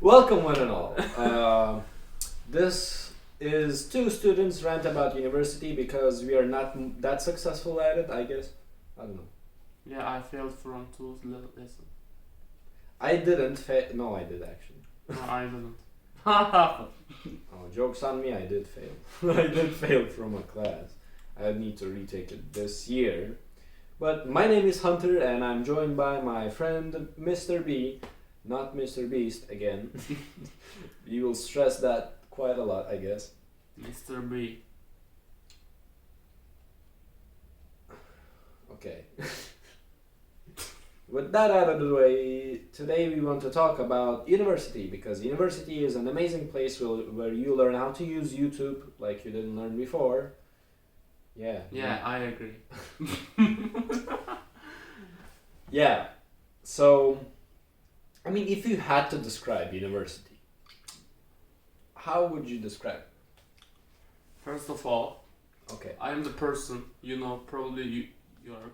Welcome, one and all. This is two students rant about university because we are not that successful at it, I guess. I don't know. Yeah, I failed from two lessons. I didn't fail. No, I did actually. No, I didn't. Oh, joke's on me, I did fail. I did fail from a class. I need to retake it this year. But my name is Hunter and I'm joined by my friend Mr. B. Not Mr. Beast again. You will stress that quite a lot, I guess. Mr. B. Okay. With that out of the way, today we want to talk about university because university is an amazing place where you learn how to use YouTube like you didn't learn before. Yeah. Yeah, I agree. Yeah. So, I mean, if you had to describe university, how would you describe it? First of all, Okay. I am the person, probably you are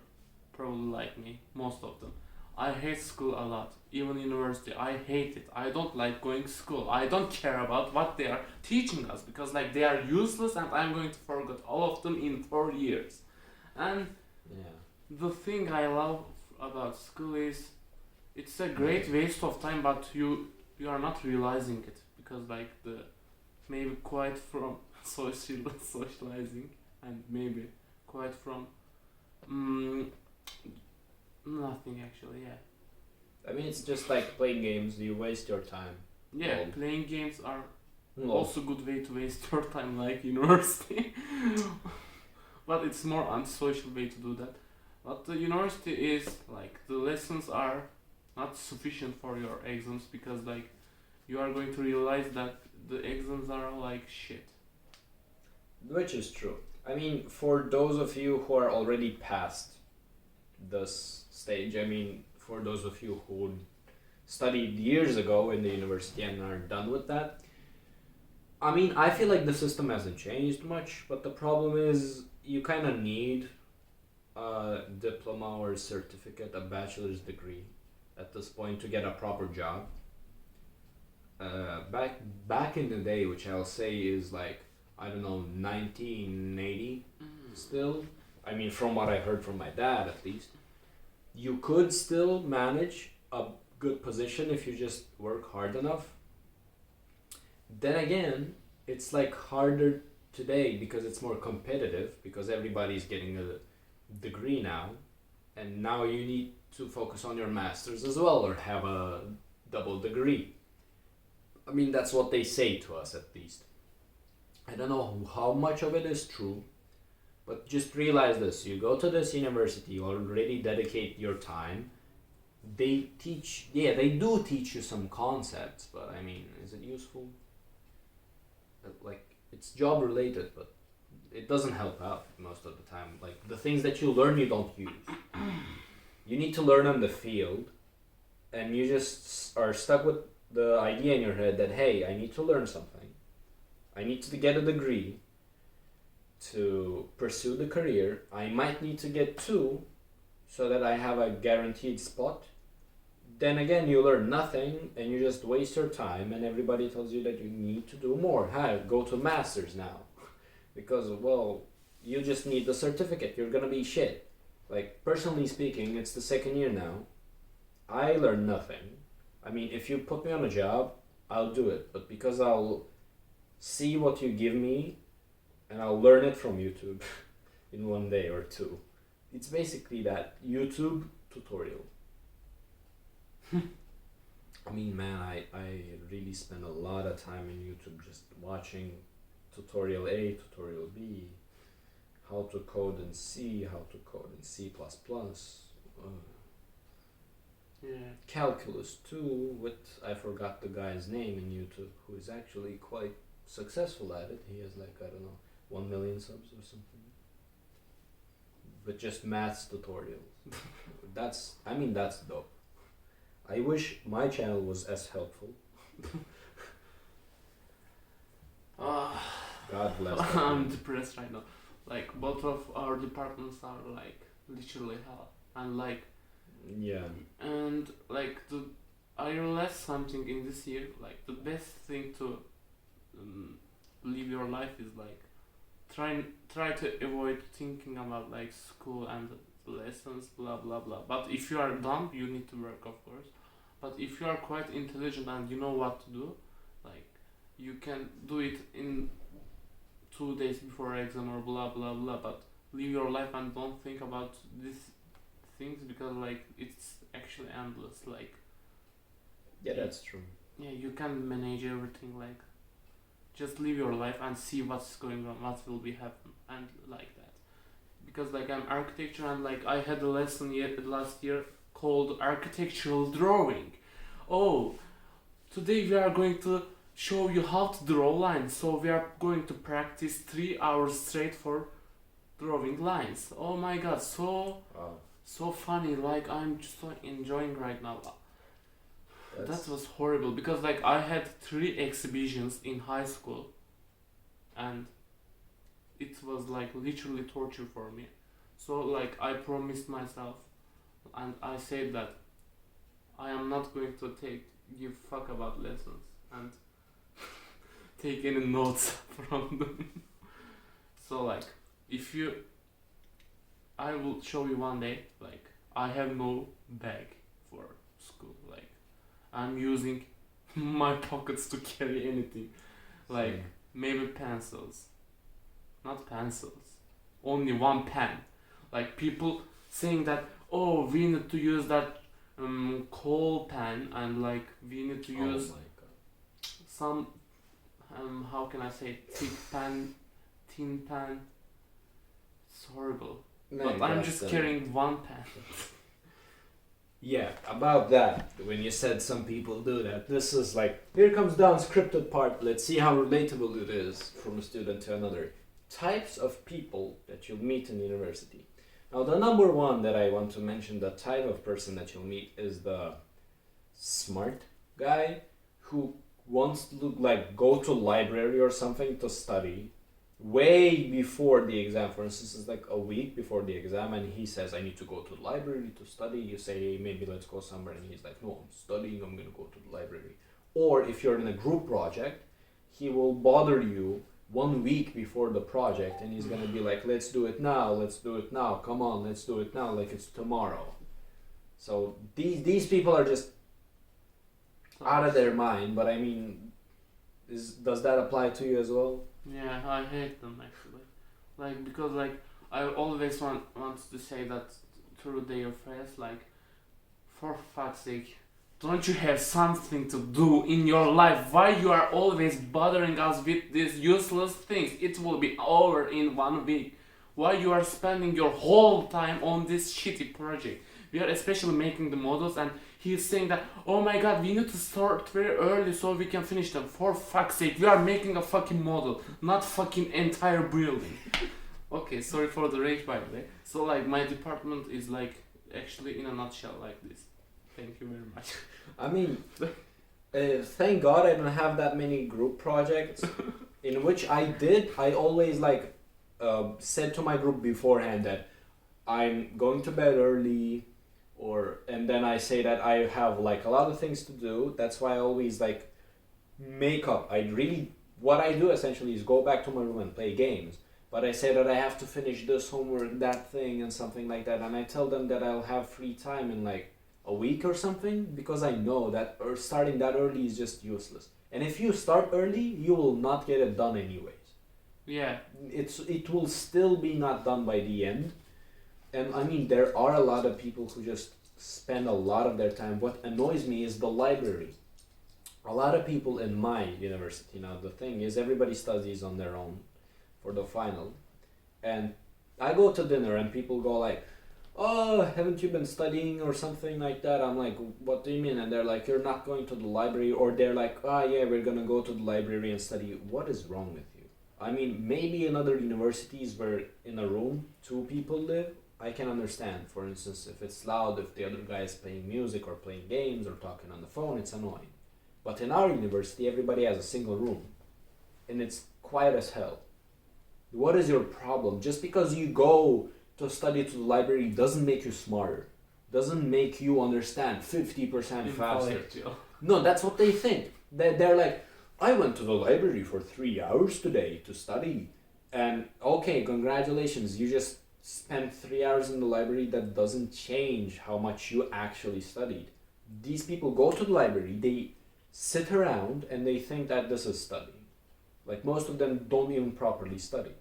probably like me, most of them. I hate school a lot, even university. I hate it. I don't like going to school. I don't care about what they are teaching us because they are useless and I'm going to forget all of them in 4 years. And Yeah. the thing I love about school is it's a great waste of time, but you are not realizing it because the maybe quite from socializing and maybe quite from nothing actually. Yeah. I mean, it's just like playing games. You waste your time. Yeah, Well, playing games are Well, also good way to waste your time like university. But it's more unsocial way to do that. But the university is the lessons are not sufficient for your exams because you are going to realize that the exams are shit. which is true. I mean, for those of you who are already past this stage, I mean, for those of you who studied years ago in the university and are done with that, I mean, I feel like the system hasn't changed much, but the problem is you kind of need a diploma or certificate, a bachelor's degree at this point to get a proper job. Back in the day, which I'll say is I don't know, 1980 still. I mean, from what I heard from my dad at least, you could still manage a good position if you just work hard enough. Then again, it's harder today because it's more competitive because everybody's getting a degree now, and now you need to focus on your masters as well or have a double degree. I mean, that's what they say to us at least. I don't know how much of it is true, but just realize this. You go to this university, you already dedicate your time. They do teach you some concepts, but I mean, is it useful? It's job related, but it doesn't help out most of the time. The things that you learn, you don't use. You need to learn on the field, and you just are stuck with the idea in your head that, hey, I need to learn something. I need to get a degree to pursue the career. I might need to get two so that I have a guaranteed spot. Then again, you learn nothing and you just waste your time, and everybody tells you that you need to do more. Go to masters now. Because, well, you just need the certificate. You're gonna be shit. Personally speaking, it's the second year now. I learned nothing. I mean, if you put me on a job, I'll do it. But because I'll see what you give me and I'll learn it from YouTube in 1 day or two. It's basically that YouTube tutorial. I mean, man, I really spend a lot of time in YouTube just watching tutorial A, tutorial B, how to code in C, how to code in C++, calculus 2 with, I forgot the guy's name in YouTube, who is actually quite successful at it. He has I don't know, 1 million subs or something. But just maths tutorials. That's dope. I wish my channel was as helpful. God bless. I'm depressed right now. Both of our departments are literally hell, and Yeah. and the I realized something in this year. Like the best thing to um, live your life is like try to avoid thinking about like school and lessons, blah blah blah. But if you are dumb, you need to work, of course. But if you are quite intelligent and you know what to do, like you can do it in 2 days before exam or blah blah blah. But live your life and don't think about these things because like it's actually endless. Like Yeah, that's true. yeah, you can manage everything. Like just live your life and see what's going on, what will be happen, and like that. Because like I'm architecture and like I had a lesson last year called architectural drawing. Oh, today we are going to show you how to draw lines. So we are going to practice 3 hours straight for drawing lines. Oh my god, Wow. so funny. Like I'm just so enjoying right now. That's That was horrible because like I had 3 exhibitions in high school, and it was like literally torture for me. So like I promised myself, and I said that I am not going to give fuck about lessons and take any notes from them. So like if you, I will show you one day. Like I have no bag for school. Like I'm using my pockets to carry anything. Like same. maybe pencils. Not pencils. Only one pen. Like people saying that oh we need to use that coal pen and like we need to Oh use my god. some how can I say thick pen, thin pen. It's horrible. Man, But I'm that's, just carrying one pen. Yeah, about that, when you said some people do that, this is like, here comes the unscripted part. Let's see how relatable it is from a student to another. Types of people that you'll meet in university. Now, the number one that I want to mention, the type of person that you'll meet is the smart guy who wants to look like go to library or something to study way before the exam. For instance, it's like a week before the exam, and he says, I need to go to the library to study. You say, hey, maybe let's go somewhere, and he's like, no, I'm studying, I'm gonna go to the library. Or if you're in a group project, he will bother you 1 week before the project, and he's gonna be like, let's do it now, come on, let's do it now, like it's tomorrow. So these people are just out of their mind, but I mean, does that apply to you as well? Yeah, I hate them actually. Like because like I always wants to say that through their face, like for fuck's sake, don't you have something to do in your life? Why you are always bothering us with these useless things? It will be over in 1 week. Why you are spending your whole time on this shitty project? We are especially making the models and he's saying that oh my god we need to start very early so we can finish them. For fuck's sake, we are making a fucking model, not fucking entire building. Okay, sorry for the rage by the way. So like my department is like actually in a nutshell like this. Thank you very much. I mean, thank God I don't have that many group projects. In which I always like said to my group beforehand that I'm going to bed early, and then I say that I have like a lot of things to do. That's why I always like make up. What I do essentially is go back to my room and play games. But I say that I have to finish this homework, that thing, and something like that. And I tell them that I'll have free time in like a week or something, because I know that starting that early is just useless. And if you start early, you will not get it done anyways. Yeah. It will still be not done by the end. And I mean, there are a lot of people who just spend a lot of their time. What annoys me is the library. A lot of people in my university, now the thing is everybody studies on their own for the final. And I go to dinner and people go like, oh, haven't you been studying or something like that? I'm like, what do you mean? And they're like, you're not going to the library. Or they're like, oh yeah, we're gonna go to the library and study. What is wrong with you? I mean, maybe in other universities where in a room 2 people live, I can understand. For instance, if it's loud, if the other guy is playing music or playing games or talking on the phone, it's annoying. But in our university, everybody has a single room. And it's quiet as hell. What is your problem? Just because you go to study to the library doesn't make you smarter. doesn't make you understand 50% faster. Intellectual. No, that's what they think. They're like, I went to the library for 3 hours today to study. And okay, congratulations, you just spent 3 hours in the library. That doesn't change how much you actually studied. These people go to the library, they sit around and they think that this is studying. Like most of them don't even properly study,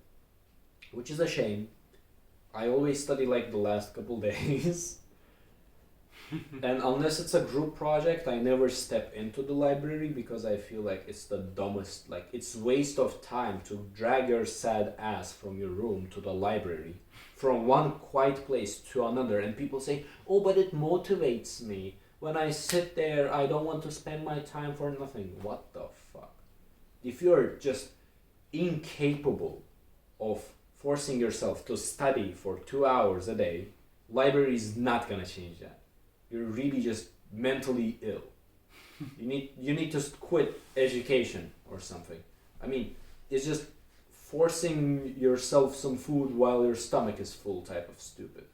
which is a shame. I always study like the last couple days. And unless it's a group project, I never step into the library because I feel like it's the dumbest, like it's waste of time to drag your sad ass from your room to the library, from one quiet place to another. And people say, oh, but it motivates me. When I sit there, I don't want to spend my time for nothing. What the fuck? If you're just incapable of forcing yourself to study for 2 hours a day, library is not gonna change that. You're really just mentally ill. You need to quit education or something. I mean, it's just forcing yourself some food while your stomach is full type of stupid.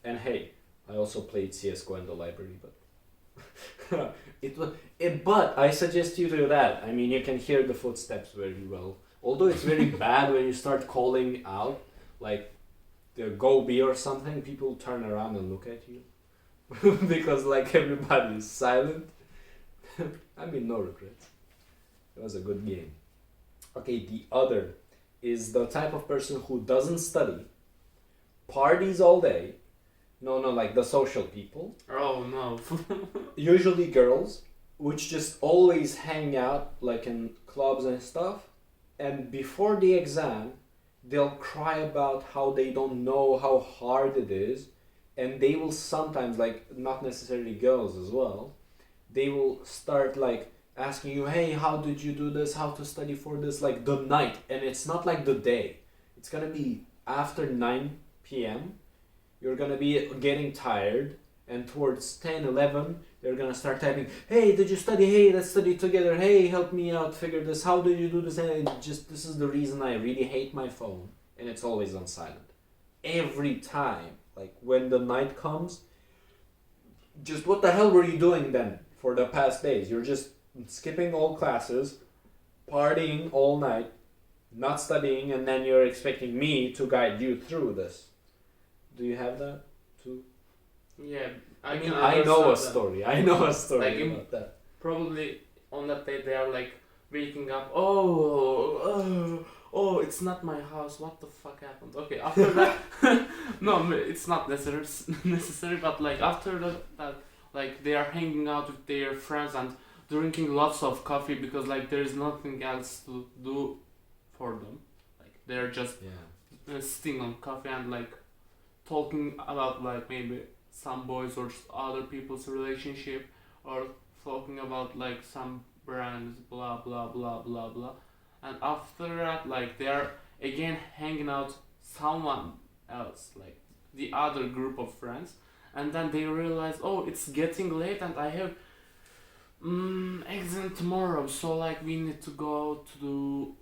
And hey, I also played CS:GO in the library, but but I suggest you do that. I mean, you can hear the footsteps very well. Although it's very bad when you start calling out, like the go B or something, people turn around and look at you. Because like everybody is silent. I mean, no regrets. It was a good game. Okay, the other is the type of person who doesn't study, parties all day. No, like the social people. Oh no. Usually girls, which just always hang out like in clubs and stuff. And before the exam, they'll cry about how they don't know how hard it is. And they will sometimes, like, not necessarily girls as well, they will start like asking you, hey, how did you do this? How to study for this? Like the night. And it's not like the day. It's gonna be after 9 p.m. You're gonna be getting tired. And towards 10, 11, they're gonna start typing, hey, did you study? Hey, let's study together. Hey, help me out, figure this. How do you do this? And this is the reason I really hate my phone. And it's always on silent. Every time. Like when the night comes, just what the hell were you doing then for the past days? You're just skipping all classes, partying all night, not studying, and then you're expecting me to guide you through this. Do you have that too? Yeah, I mean, I know a story. I know a story like about that. Probably on that day they are like waking up. Oh, it's not my house. What the fuck happened? Okay, after that, no, it's not necessary. But like after that, like they are hanging out with their friends and drinking lots of coffee because like there is nothing else to do for them. Like they're just sitting on coffee and like talking about like maybe some boys or other people's relationship or talking about like some brands, blah blah blah blah blah. And after that, like they are again hanging out someone else, like the other group of friends, and then they realize, oh, it's getting late and I have exam tomorrow, so like we need to go to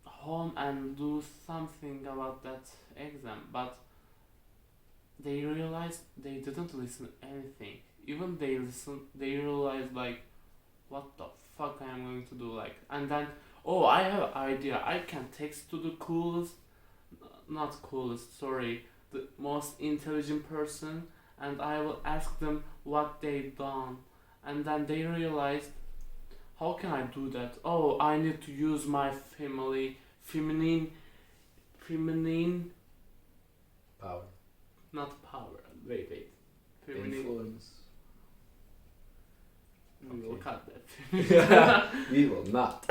home and do something about that exam. But they realized they didn't listen anything. Even they realized like, what the fuck I am going to do, like, and then, oh, I have an idea. I can text to the the most intelligent person, and I will ask them what they've done. And then they realized, how can I do that? Oh, I need to use my feminine Power. not power. Wait. Feminine. Influence. We will cut that. We will not.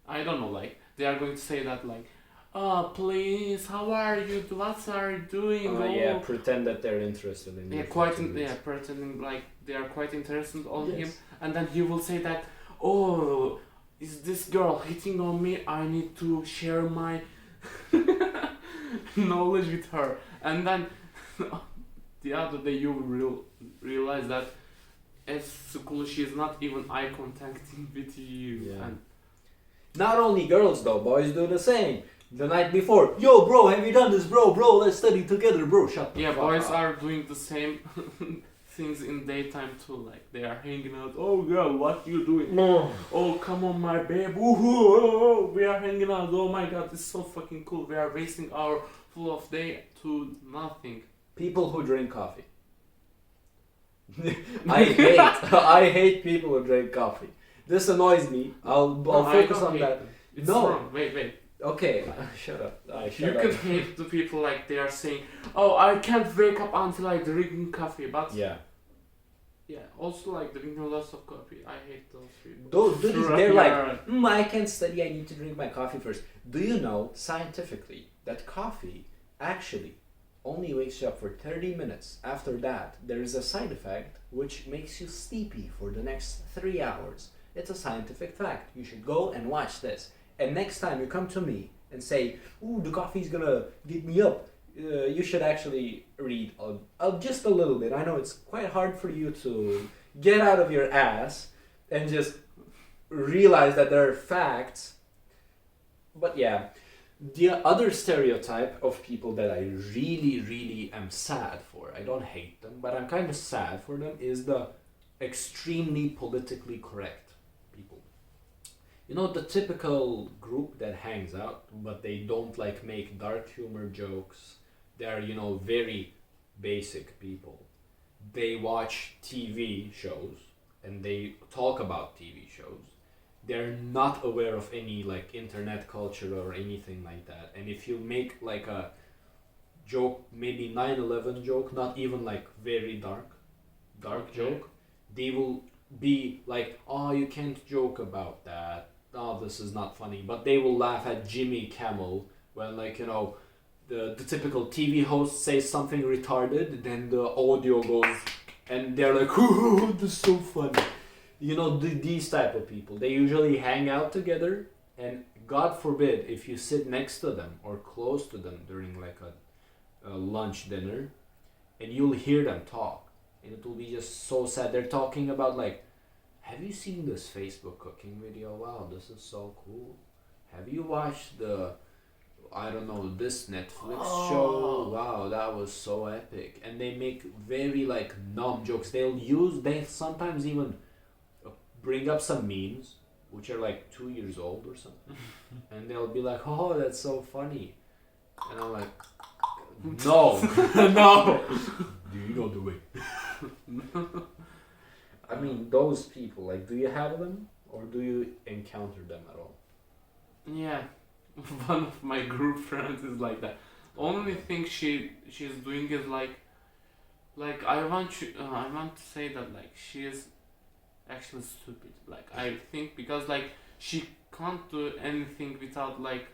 I don't know, like, they are going to say that, like, oh, please, how are you? What are you doing? Yeah, pretend that they're interested in you. Pretending like they are quite interested on him. And then he will say that, oh, is this girl hitting on me? I need to share my knowledge with her. And then the other day you will realize that at school she's not even eye contacting with you. Yeah. And not only girls though, boys do the same. The night before, yo, bro, have you done this, bro? Bro, let's study together, bro. Shut the Yeah, fuck boys up. are doing the same things in daytime too. Like they are hanging out. Oh girl, what you doing? No. Oh come on, my babe. Woohoo! We are hanging out. Oh my god, this is so fucking cool. We are wasting our full of day to nothing. People who drink coffee. I hate people who drink coffee. This annoys me. I'll No, I focus don't on hate that. them. It's No. wrong. Wait. Okay, shut up. You Shut can up. hate the people like they are saying, "Oh, I can't wake up until I drink coffee." But Yeah. also like drinking lots of coffee. I hate those people. They're like, Yeah. I can't study, I need to drink my coffee first. Do you know, scientifically, that coffee actually only wakes you up for 30 minutes. After that, there is a side effect which makes you sleepy for the next 3 hours. It's a scientific fact. You should go and watch this. And next time you come to me and say, ooh, the coffee's gonna get me up, you should actually read just a little bit. I know it's quite hard for you to get out of your ass and just realize that there are facts. But yeah, the other stereotype of people that I really, really am sad for, I don't hate them, but I'm kind of sad for them, is the extremely politically correct people. You know, the typical group that hangs out, but they don't like make dark humor jokes. They're, very basic people. They watch TV shows and they talk about TV shows. They're not aware of any like internet culture or anything like that. And if you make like a joke, maybe 9/11 joke, not even like very dark Okay. joke, they will be like, oh, you can't joke about that. Oh, this is not funny. But they will laugh at Jimmy Kimmel when the typical TV host says something retarded, then the audio goes, and they're like, "Ooh, this is so funny." These type of people, they usually hang out together, and God forbid if you sit next to them or close to them during like a lunch dinner, and you'll hear them talk, and it will be just so sad. They're talking about like, have you seen this Facebook cooking video? Wow, this is so cool. Have you watched I don't know, this Netflix show? Wow, that was so epic. And they make very like numb jokes. They sometimes even bring up some memes, which are like 2 years old or something. And they'll be like, oh, that's so funny. And I'm like, no, no. Do you know the way? I mean, those people, like, do you have them? Or do you encounter them at all? Yeah, one of my group friends is like that. Only thing she's doing is like I want to say that like she is actually stupid. Like I think because like she can't do anything without like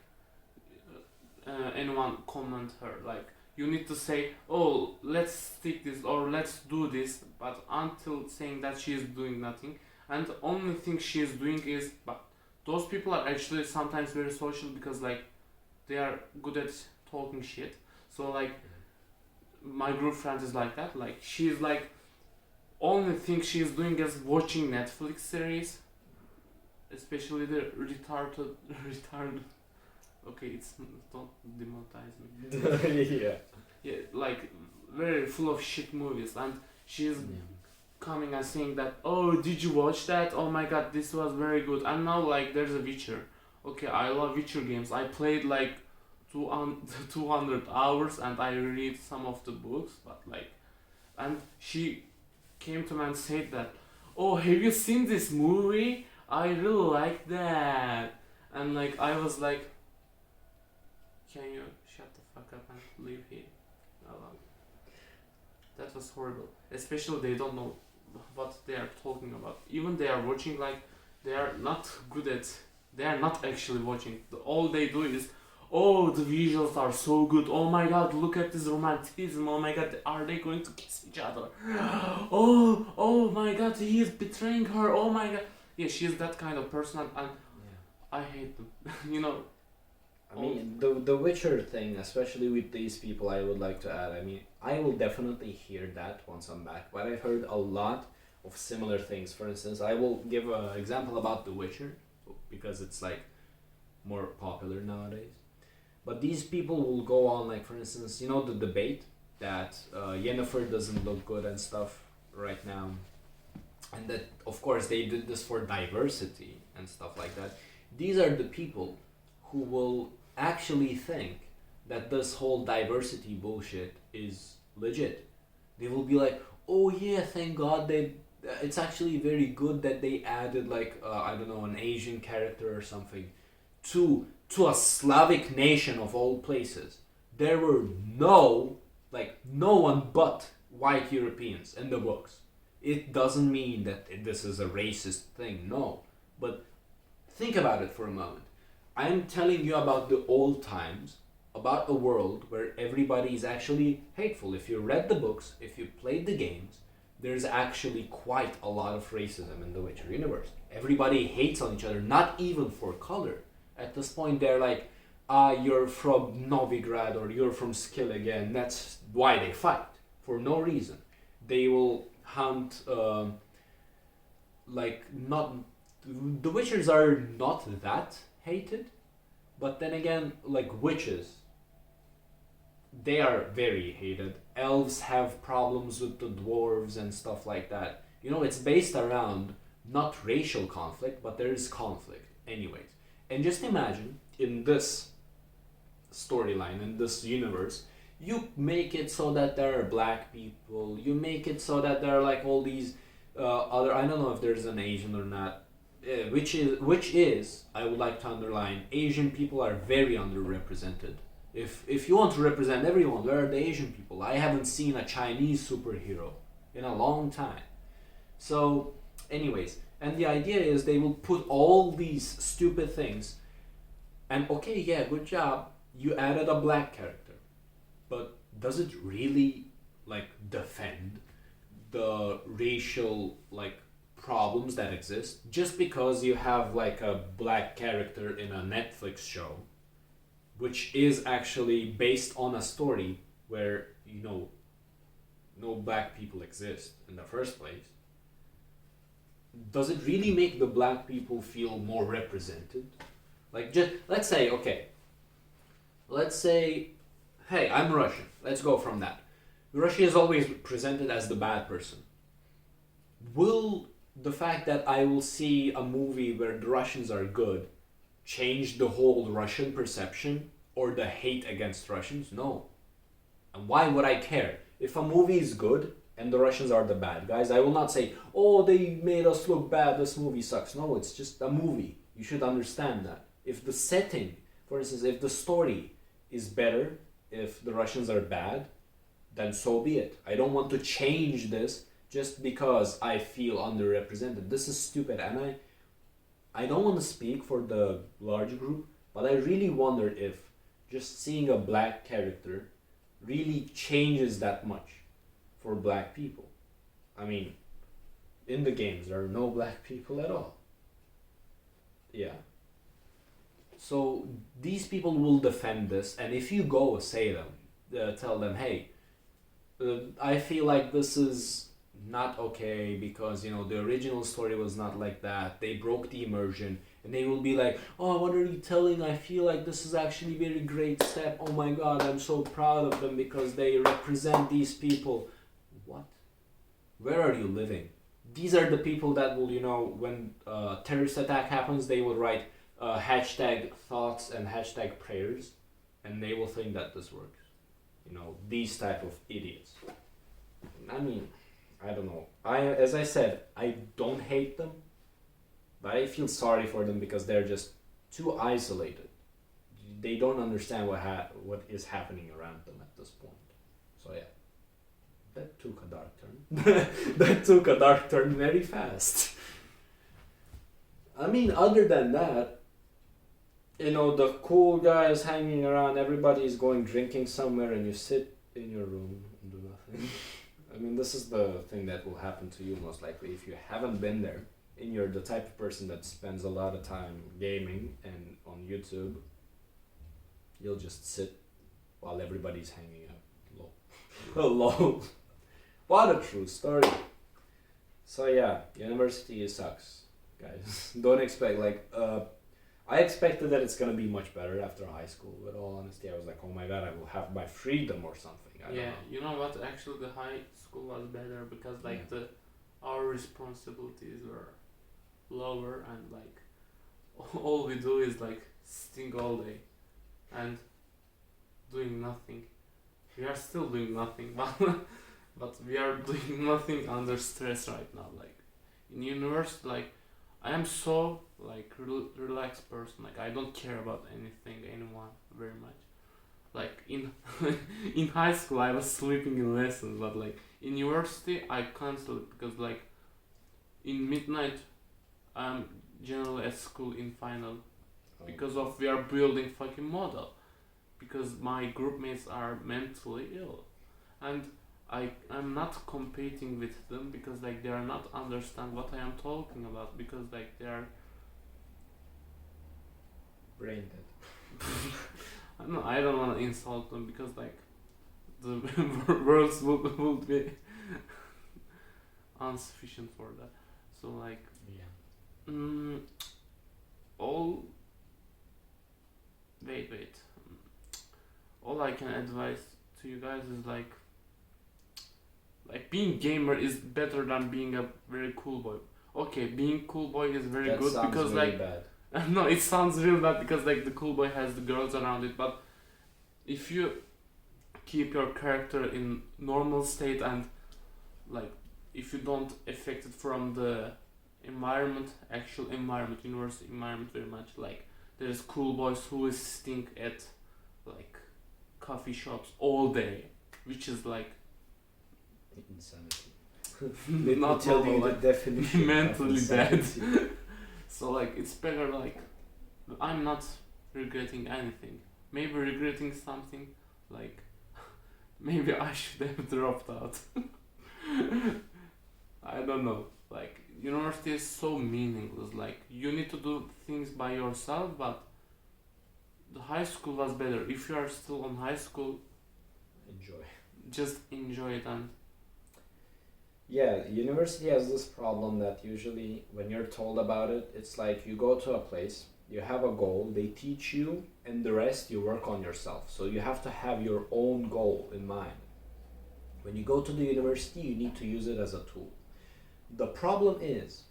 anyone comment her. Like you need to say, oh, let's stick this or let's do this, but until saying that she is doing nothing, and the only thing she is doing is but those people are actually sometimes very social because like they are good at talking shit. So like my group friend is like that. Like she's like only thing she's doing is watching Netflix series, especially the retarded. Okay, it's don't demonetize me. Yeah. Yeah, like very full of shit movies, and she's coming and saying that, oh, did you watch that? Oh my god, this was very good. And now like there's a Witcher. Okay, I love Witcher games. I played like 200 hours and I read some of the books, but like, and she came to me and said that, oh, have you seen this movie? I really like that. And like I was like, can you shut the fuck up and leave here alone? That was horrible. Especially they don't know what they are talking about. Even they are watching, like they are not good at. They are not actually watching. All they do is, oh, the visuals are so good. Oh my god, look at this romanticism. Oh my god, are they going to kiss each other? Oh my god, he is betraying her. Oh my god. Yeah, she is that kind of person, and I hate them. I mean, the Witcher thing, especially with these people, I would like to add. I mean, I will definitely hear that once I'm back, but I've heard a lot of similar things. For instance, I will give an example about The Witcher, because it's like more popular nowadays. But these people will go on, like, for instance, you know, the debate that Yennefer doesn't look good and stuff right now, and that, of course, they did this for diversity and stuff like that. These are the people who will actually think that this whole diversity bullshit is legit. They will be like, oh yeah, thank God they. It's actually very good that they added, like, I don't know, an Asian character or something to a Slavic nation of all places. There were no one but white Europeans in the books. It doesn't mean that this is a racist thing, no. But think about it for a moment. I'm telling you about the old times, about a world where everybody is actually hateful. If you read the books, if you played the games, there's actually quite a lot of racism in the Witcher universe. Everybody hates on each other, not even for color. At this point, they're like, you're from Novigrad or you're from Skellige, and that's why they fight, for no reason. They will hunt, not. The Witchers are not that hated, but then again, like witches, they are very hated. Elves have problems with the dwarves and stuff like that. You know, it's based around not racial conflict, but there is conflict anyways. And just imagine, in this storyline, in this universe, you make it so that there are black people, you make it so that there are like all these other, I don't know if there's an Asian or not, which is I would like to underline, Asian people are very underrepresented. If you want to represent everyone, where are the Asian people? I haven't seen a Chinese superhero in a long time. So, anyways, and the idea is they will put all these stupid things, and okay, yeah, good job, you added a black character, but does it really like defend the racial like problems that exist just because you have like a black character in a Netflix show, which is actually based on a story where, you know, no black people exist in the first place? Does it really make the black people feel more represented? Like, just let's say, okay, let's say, hey, I'm Russian. Let's go from that. Russia is always presented as the bad person. Will the fact that I will see a movie where the Russians are good change the whole Russian perception or the hate against Russians? No. And why would I care? If a movie is good and the Russians are the bad guys, I will not say, oh, they made us look bad, this movie sucks. No, it's just a movie. You should understand that. If the setting, for instance, if the story is better, if the Russians are bad, then so be it. I don't want to change this just because I feel underrepresented. This is stupid, and I don't want to speak for the large group, but I really wonder if just seeing a black character really changes that much for black people. I mean, in the games, there are no black people at all. Yeah. So these people will defend this, and if you go tell them, hey, I feel like this is not okay because, you know, the original story was not like that. They broke the immersion, and they will be like, oh, what are you telling? I feel like this is actually a very great step. Oh my God, I'm so proud of them because they represent these people. What? Where are you living? These are the people that will, you know, when a terrorist attack happens, they will write hashtag thoughts and hashtag prayers, and they will think that this works. You know, these type of idiots. I mean, I don't know. As I said, I don't hate them, but I feel sorry for them because they're just too isolated. They don't understand what is happening around them at this point. So yeah, that took a dark turn. That took a dark turn very fast. I mean, other than that, you know, the cool guys hanging around, everybody's going drinking somewhere, and you sit in your room and do nothing. I mean, this is the thing that will happen to you most likely if you haven't been there and you're the type of person that spends a lot of time gaming and on YouTube. You'll just sit while everybody's hanging out. Lol. Lol. What a true story. So yeah, university sucks, guys. Don't expect, like, I expected that it's gonna be much better after high school. With all honesty, I was like, oh my god, I will have my freedom or something. I don't Yeah, know. you know what? Actually, the high school was better because like Yeah. our responsibilities were lower and like all we do is like sitting all day and doing nothing. We are still doing nothing, but we are doing nothing under stress right now. Like in university, like I am so like relaxed person. Like I don't care about anything, anyone very much. Like in in high school, I was sleeping in lessons, but like in university, I can't sleep because like in midnight, I'm generally at school in final because of we are building fucking model because my group mates are mentally ill and I'm not competing with them because like they are not understand what I am talking about because like they are Brain dead. I don't want to insult them because like the words would be insufficient for that. So like Yeah. all wait all I can advise to you guys is like being gamer is better than being a very cool boy. Okay, being cool boy is very That good sounds because really like bad. no, it sounds real bad because like the cool boy has the girls around it, but if you keep your character in normal state and like if you don't affect it from the environment, actual environment, university environment very much, like there's cool boys who is sitting at like coffee shops all day, which is like Insanity. Let not me tell normal, you like the definition of mentally bad. insanity. So like it's better like I'm not regretting anything. Maybe regretting something like maybe I should have dropped out. I don't know. Like university is so meaningless. Like you need to do things by yourself, but the high school was better. If you are still on high school, Enjoy. just enjoy it and Yeah, university has this problem that usually when you're told about it, it's like you go to a place, you have a goal, they teach you, and the rest you work on yourself. So you have to have your own goal in mind. When you go to the university, you need to use it as a tool. The problem is,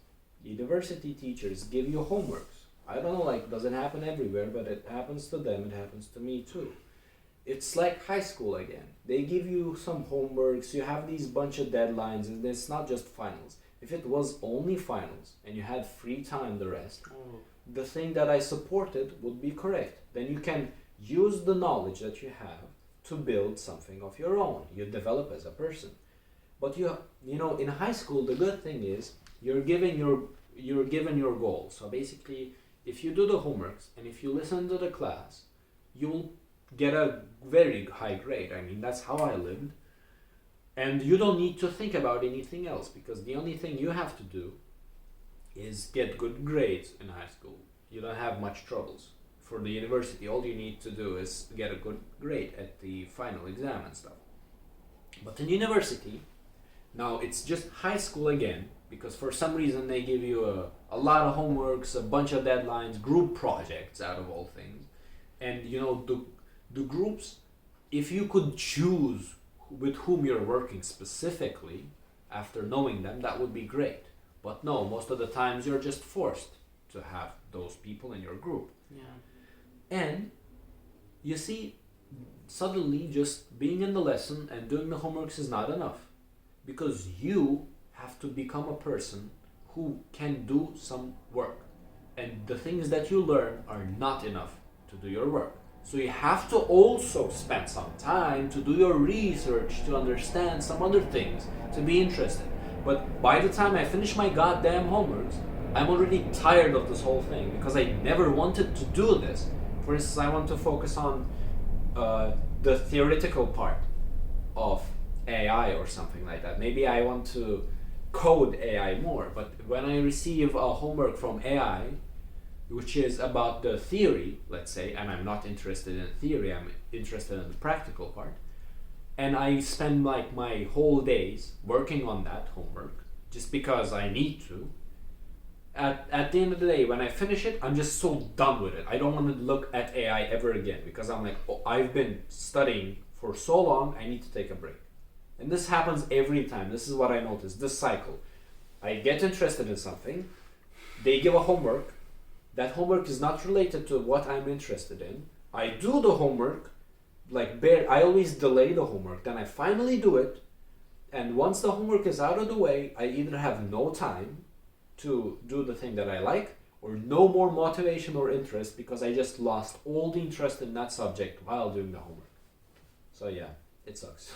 university teachers give you homeworks. I don't know, like, does it happen everywhere, but it happens to them, it happens to me too. It's like high school again. They give you some homeworks, you have these bunch of deadlines, and it's not just finals. If it was only finals and you had free time the rest, the thing that I supported would be correct. Then you can use the knowledge that you have to build something of your own. You develop as a person. But you know, in high school, the good thing is you're given your goal. So basically, if you do the homeworks and if you listen to the class, you'll get a very high grade. I mean, that's how I lived. And you don't need to think about anything else because the only thing you have to do is get good grades in high school. You don't have much troubles. For the university, all you need to do is get a good grade at the final exam and stuff. But in university, now it's just high school again because for some reason they give you a lot of homeworks, a bunch of deadlines, group projects out of all things. And you know, the groups, if you could choose with whom you're working specifically after knowing them, that would be great. But no, most of the times you're just forced to have those people in your group. yeah. And you see, suddenly just being in the lesson and doing the homeworks is not enough because you have to become a person who can do some work. And the things that you learn are not enough to do your work. So you have to also spend some time to do your research, to understand some other things, to be interested. But by the time I finish my goddamn homeworks, I'm already tired of this whole thing because I never wanted to do this. For instance, I want to focus on the theoretical part of AI or something like that. Maybe I want to code AI more, but when I receive a homework from AI, which is about the theory, let's say, and I'm not interested in theory, I'm interested in the practical part, and I spend like my whole days working on that homework just because I need to, At the end of the day, when I finish it, I'm just so done with it. I don't want to look at AI ever again because I'm like, oh, I've been studying for so long, I need to take a break. And this happens every time. This is what I noticed. This cycle. I get interested in something, they give a homework. That homework is not related to what I'm interested in. I do the homework, I always delay the homework. Then I finally do it, and once the homework is out of the way, I either have no time to do the thing that I like, or no more motivation or interest because I just lost all the interest in that subject while doing the homework. So yeah, it sucks.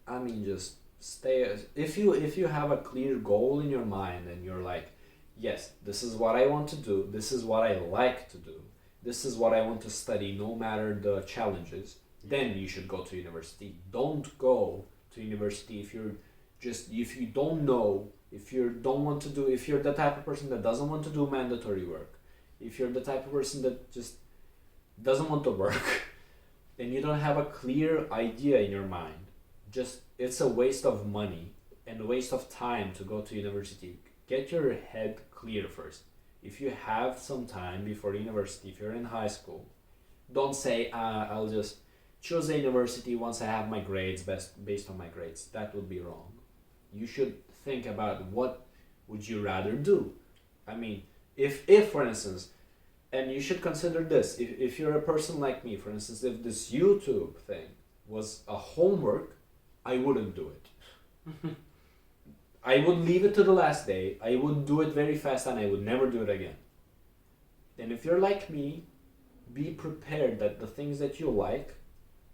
I mean, just stay. If you have a clear goal in your mind and you're like, yes, this is what I want to do. This is what I like to do. This is what I want to study, no matter the challenges. Then you should go to university. Don't go to university if you don't know, if you don't want to do, if you're the type of person that doesn't want to do mandatory work, if you're the type of person that just doesn't want to work, and you don't have a clear idea in your mind, just it's a waste of money and a waste of time to go to university. Get your head clear first. If you have some time before university, if you're in high school, don't say, I'll just choose a university once I have my grades based on my grades. That would be wrong. You should think about what would you rather do. I mean, if for instance, and you should consider this, if you're a person like me, for instance, if this YouTube thing was a homework, I wouldn't do it. I would leave it to the last day. I would do it very fast and I would never do it again. And if you're like me, be prepared that the things that you like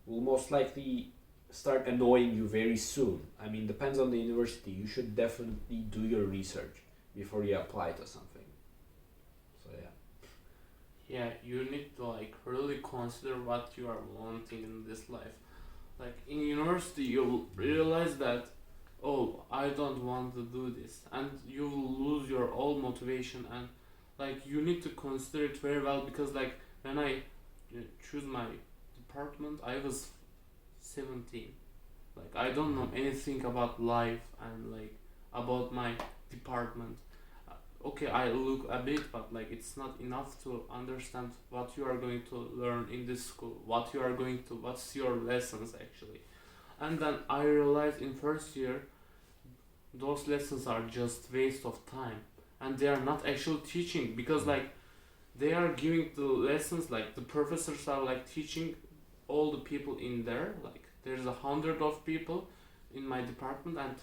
will most likely start annoying you very soon. I mean, depends on the university. You should definitely do your research before you apply to something. So yeah. Yeah, you need to really consider what you are wanting in this life. Like in university, you'll realize that, oh, I don't want to do this, and you will lose your all motivation, and you need to consider it very well, because when I choose my department, I was 17. I don't know anything about life and about my department. Okay, I look a bit, but it's not enough to understand what you are going to learn in this school, what's your lessons actually. And then I realized in first year, those lessons are just waste of time, and they are not actual teaching, because they are giving the lessons, the professors are teaching all the people in there. There's 100 of people in my department and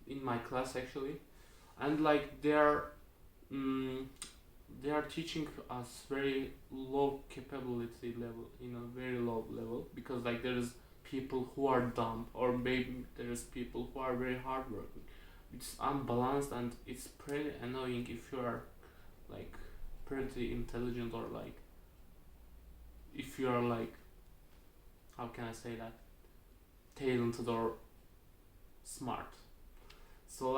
in my class actually, and they are teaching us very low capability level, very low level, because there is people who are dumb, or maybe there is people who are very hardworking. It's unbalanced, and it's pretty annoying if you are pretty intelligent, or if you are how can I say that, talented or smart. So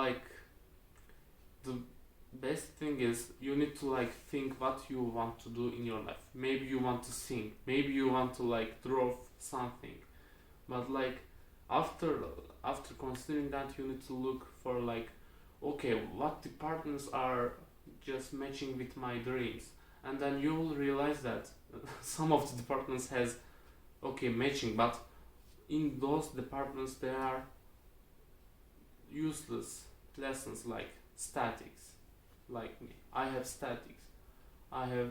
the best thing is you need to think what you want to do in your life. Maybe you want to sing, maybe you want to draw something, but after considering that, you need to look for okay, what departments are just matching with my dreams, and then you will realize that some of the departments has matching, but in those departments there are useless lessons like statics. Like me, I have statics, I have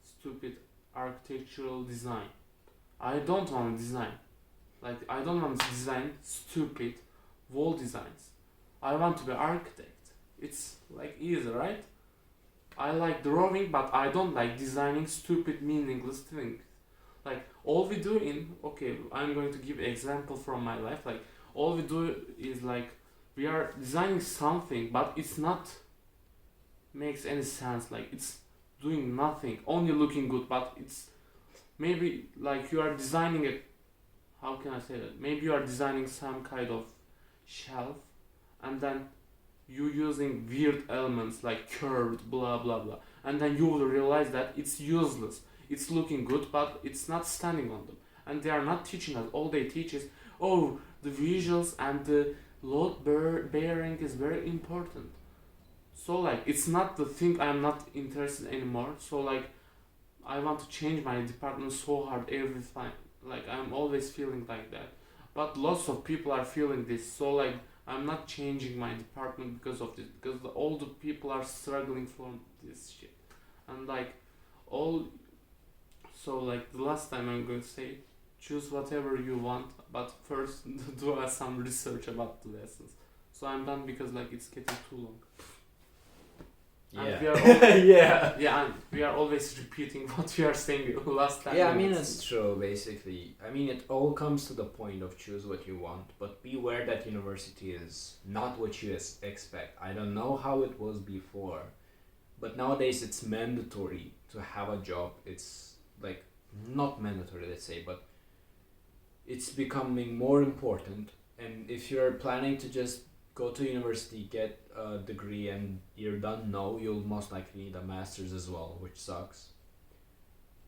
stupid architectural design. I don't want to design. I don't want to design stupid wall designs. I want to be architect. It's easy, right? I like drawing, but I don't like designing stupid meaningless things. All we do I'm going to give an example from my life. All we do is we are designing something, but it's not makes any sense. It's doing nothing, only looking good, but it's maybe you are designing a, how can I say that? Maybe you are designing some kind of shelf, and then you using weird elements like curved, blah blah blah, and then you will realize that it's useless. It's looking good, but it's not standing on them, and they are not teaching us. All they teach is, oh, the visuals and the load bearing is very important. So like it's not the thing I'm not interested anymore. So like I want to change my department so hard every time. Like I'm always feeling like that. But lots of people are feeling this. So like I'm not changing my department because of this. Because all the people are struggling from this shit. And like all. So like the last time I'm going to say, choose whatever you want, but first do some research about the lessons. So I'm done because like it's getting too long. And Yeah. we are all, Yeah. yeah, and we are always repeating what we are saying last time. Yeah, I mean it's true. Basically, I mean it all comes to the point of choose what you want, but beware that university is not what you expect. I don't know how it was before, but nowadays it's mandatory to have a job. It's like not mandatory, let's say, but it's becoming more important. And if you're planning to just go to university, get a degree, and you're done, no, you'll most likely need a master's as well, which sucks.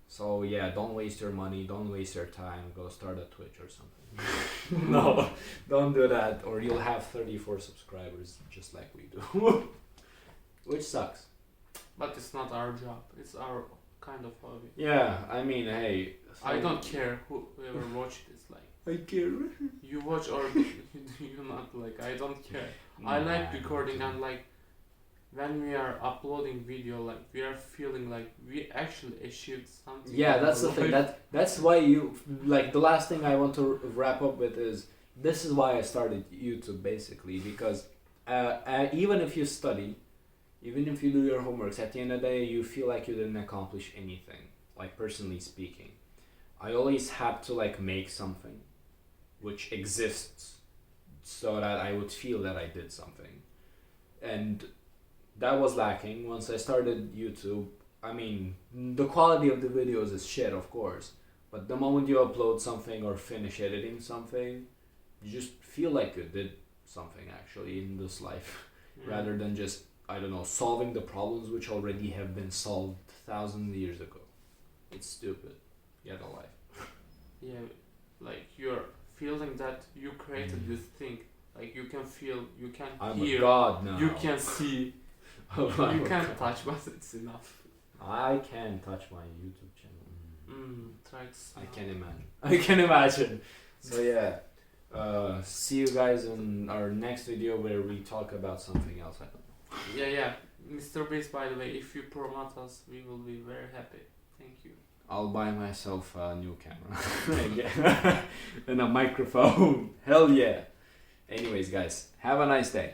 So yeah, don't waste your money, don't waste your time, go start a Twitch or something. No, don't do that, or you'll have 34 subscribers just like we do. Which sucks. But it's not our job. It's our kind of hobby. Yeah, I mean, hey. I don't care whoever watch this. Like I care. you watch or do you not, like I don't care. I like recording and like when we are uploading video, like we are feeling like we actually achieved something. Yeah, that's the thing. That's why you like the last thing I want to wrap up with is this is why I started YouTube basically, because even if you study, even if you do your homeworks, at the end of the day you feel like you didn't accomplish anything. Like personally speaking, I always had to like make something which exists so that I would feel that I did something, and that was lacking. Once I started YouTube, I mean, the quality of the videos is shit, of course, but the moment you upload something or finish editing something, you just feel like you did something actually in this life, rather than just, I don't know, solving the problems which already have been solved thousands of years ago. It's stupid. Get a life. Yeah, like you're feeling that you created this thing. Like you can feel, you can I'm hear, a god now. you can see, I'm you a can't god. touch, but it's enough. I can touch my YouTube channel. Try to smell. I can imagine. I can imagine. So yeah, see you guys in our next video where we talk about something else. I don't know. Yeah. Mr. Beast, by the way, if you promote us, we will be very happy. Thank you. I'll buy myself a new camera and a microphone. Hell yeah. Anyways, guys, have a nice day.